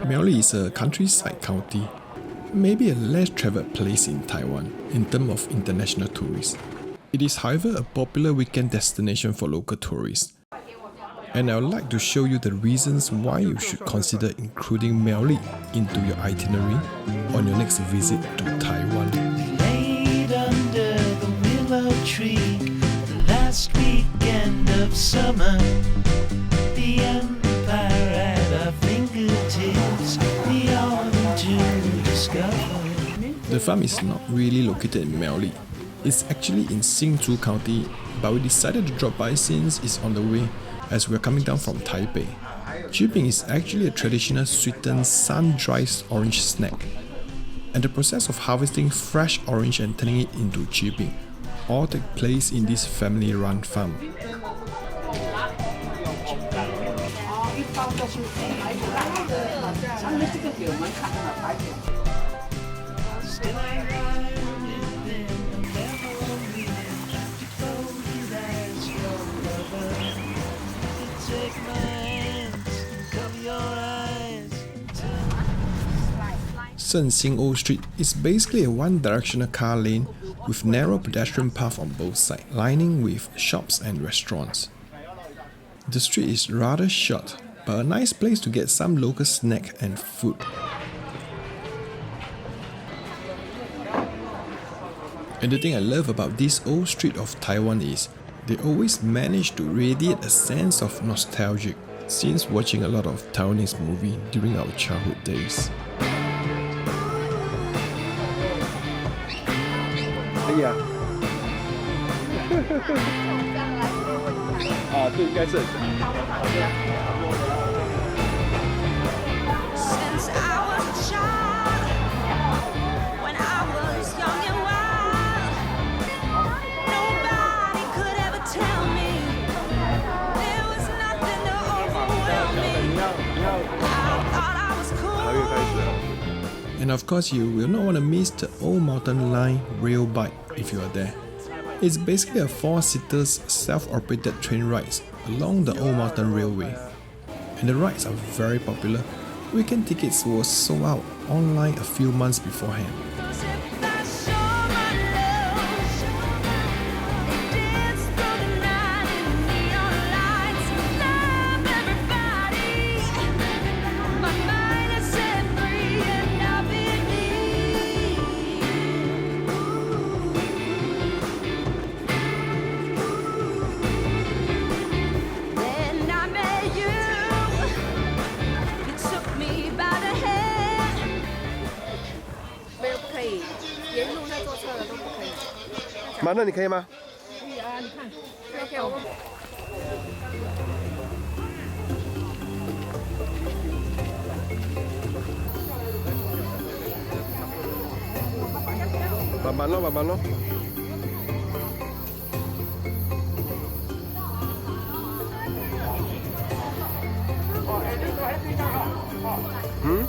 Miaoli is a countryside county, maybe a less traveled place in Taiwan in terms of international tourists. It is, however, a popular weekend destination for local tourists. And I would like to show you the reasons why you should consider including Miaoli into your itinerary on your next visit to Taiwan. Laid under the willow tree, the last weekend of summer, the empire at our fingertips, the autumn to discover. The farm is not really located in Miaoli. It's actually in Hsinchu County, but we decided to drop by since it's on the way as we're coming down from Taipei. Chipping is actually a traditional sweetened sun-dried orange snack. And the process of harvesting fresh orange and turning it into chipping all take place in this family-run farm. Shengxing Old Street is basically a one-directional car lane with narrow pedestrian paths on both sides, lining with shops and restaurants. The street is rather short, but a nice place to get some local snack and food. And the thing I love about this old street of Taiwan is they always manage to radiate a sense of nostalgia since watching a lot of Taiwanese movies during our childhood days. 可以啊。啊，这应该是。And of course, you will not want to miss the Old Mountain Line rail bike if you are there. It's basically a 4-seater self-operated train ride along the Old Mountain Railway. And the rides are very popular. Weekend tickets were sold out online a few months beforehand.妈，那你可以吗？可以啊，你看，OK，我。慢慢咯，慢慢咯。嗯？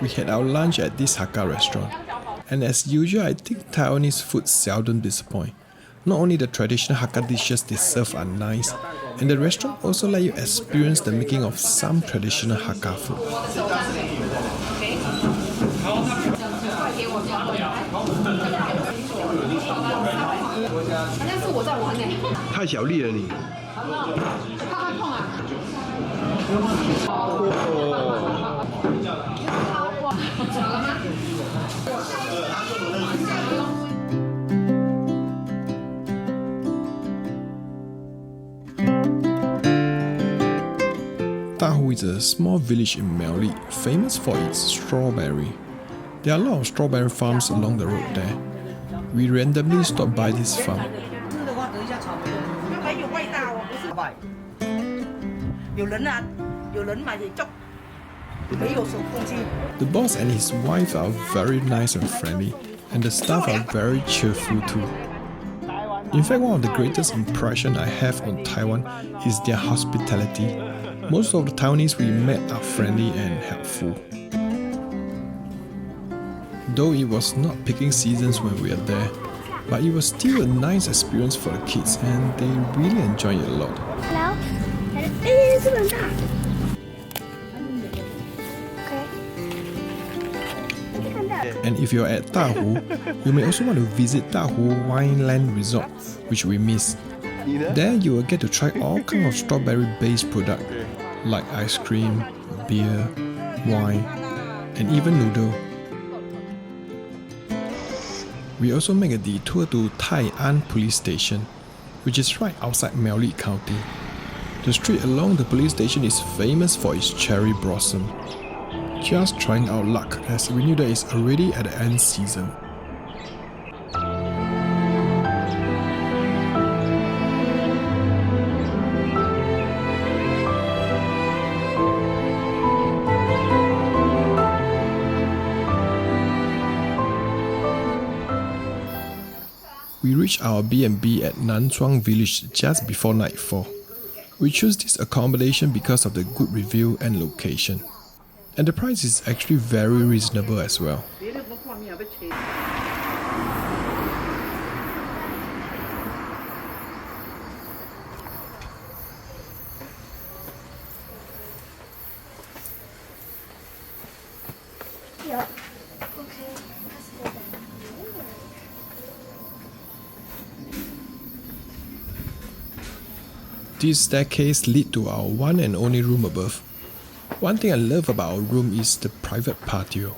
We had our lunch at this Hakka restaurant, and as usual, I think Taiwanese food seldom disappoint. Not only the traditional Hakka dishes they serve are nice, and the restaurant also let you experience the making of some traditional Hakka food. 太小力了你。怕痛啊！ Dahu is a small village in Miaoli, famous for its strawberry. There are a lot of strawberry farms along the road there. We randomly stopped by this farm. The boss and his wife are very nice and friendly, and the staff are very cheerful too. In fact, one of the greatest impressions I have on Taiwan is their hospitality. Most of the Taiwanese we met are friendly and helpful. Though it was not picking seasons when we were there, but it was still a nice experience for the kids and they really enjoyed it a lot. Hello? Eh, 这个很大。And if you're at Dahu, you may also want to visit Dahu Wineland Resort, which we missed. There you will get to try all kinds of strawberry-based products like ice cream, beer, wine, and even noodle. We also make a detour to Tai'an police station, which is right outside Miaoli County. The street along the police station is famous for its cherry blossom. Just trying our luck as we knew that it's already at the end season. We reached our B&B at Nanzhuang village just before nightfall. We chose this accommodation because of the good review and location. And the price is actually very reasonable as well. This staircase leads to our one and only room above. One thing I love about our room is the private patio.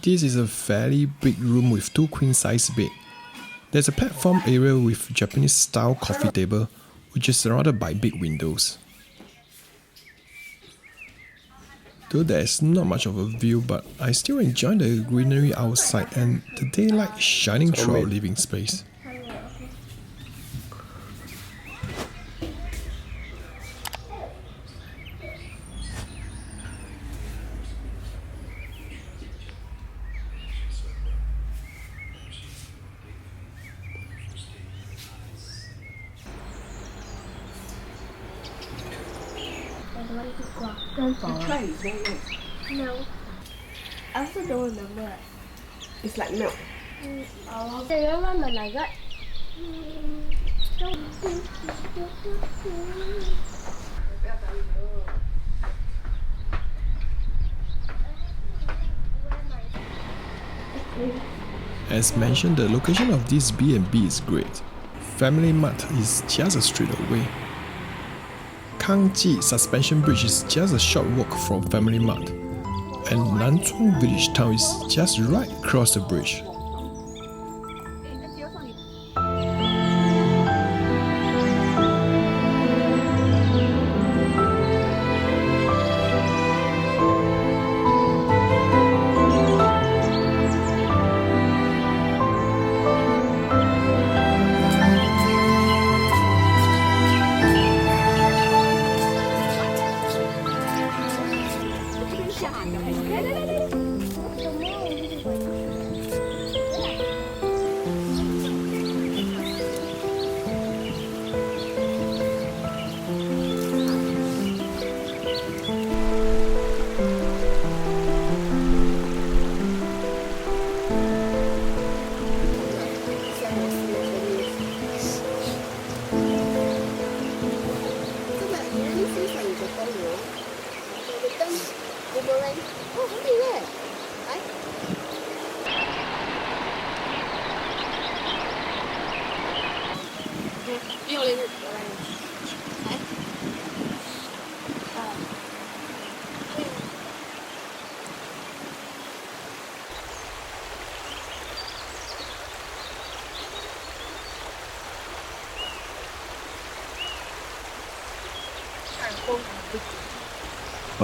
This is a fairly big room with 2 queen-size beds. There's a platform area with Japanese-style coffee table, which is surrounded by big windows. Though there's not much of a view, but I still enjoy the greenery outside and the daylight shining through our living space. Try it, very nice. No. I also don't remember. It's like milk. Oh, do you remember like that? As mentioned, the location of this B&B is great. Family Mart is just a street away. Kangchi Suspension Bridge is just a short walk from Family Mart. And Nanzhuang Village Town is just right across the bridge.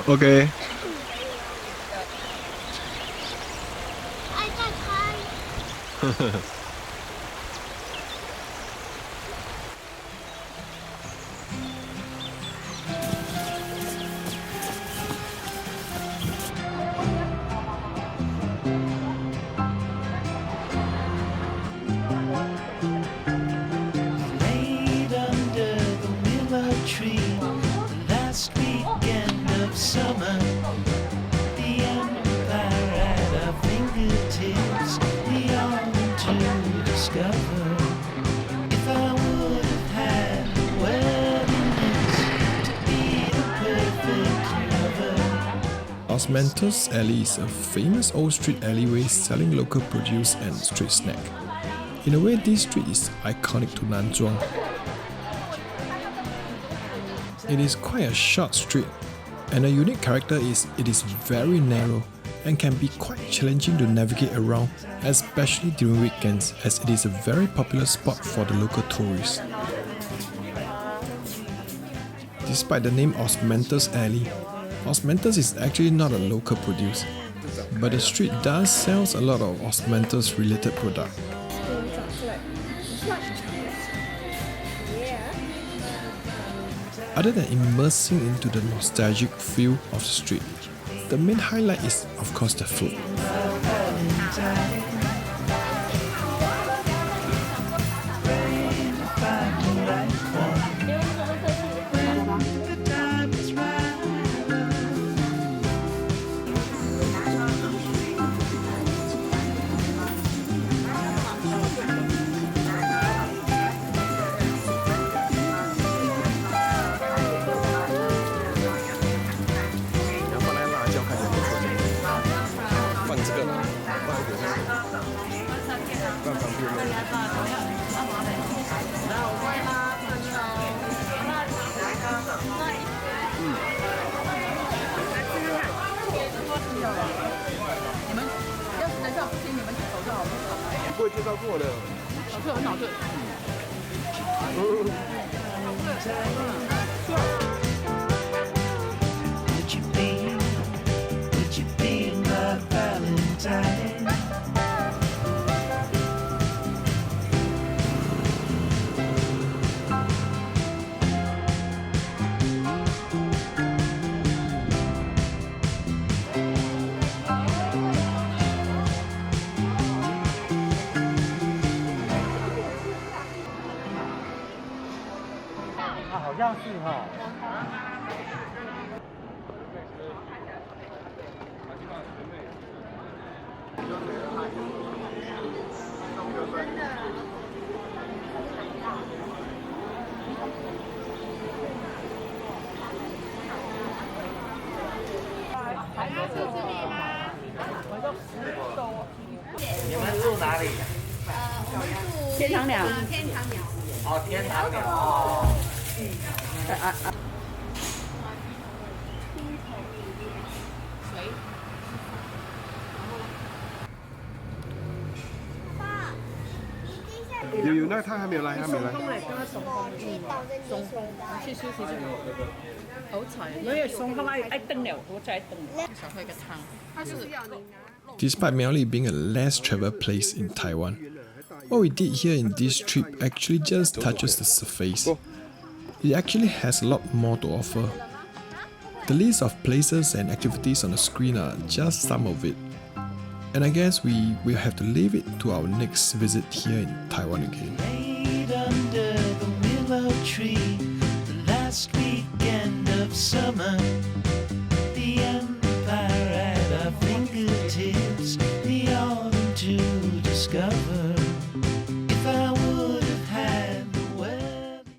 OK。爱再开。Laid under the willow tree, the last weekend of summer. The empire at our fingertips, the autumn to discover. If I would have had worthiness to be the perfect lover. Osmanthus Alley is a famous old street alleyway selling local produce and street snack. In a way, this street is iconic to Nanzhuang. It is quite a short street, and a unique character is it is very narrow and can be quite challenging to navigate around, especially during weekends, as it is a very popular spot for the local tourists. Despite the name Osmanthus Alley, Osmanthus is actually not a local produce, but the street does sells a lot of Osmanthus related products. Other than immersing into the nostalgic feel of the street, the main highlight is of course the food. Would you be my Valentine?你们住哪里？天堂鸟。哦，天堂鸟哦。有那他还沒有來，還沒來。去休息就好彩，因為送開一燈了，我再燈了。想喝一個湯，它是 Despite Miaoli being a less traveled place in Taiwan, what we did here in this trip actually just touches the surface. It actually has a lot more to offer. The list of places and activities on the screen are just some of it. And I guess we will have to leave it to our next visit here in Taiwan again. Laid under the willow tree, the last weekend of summer.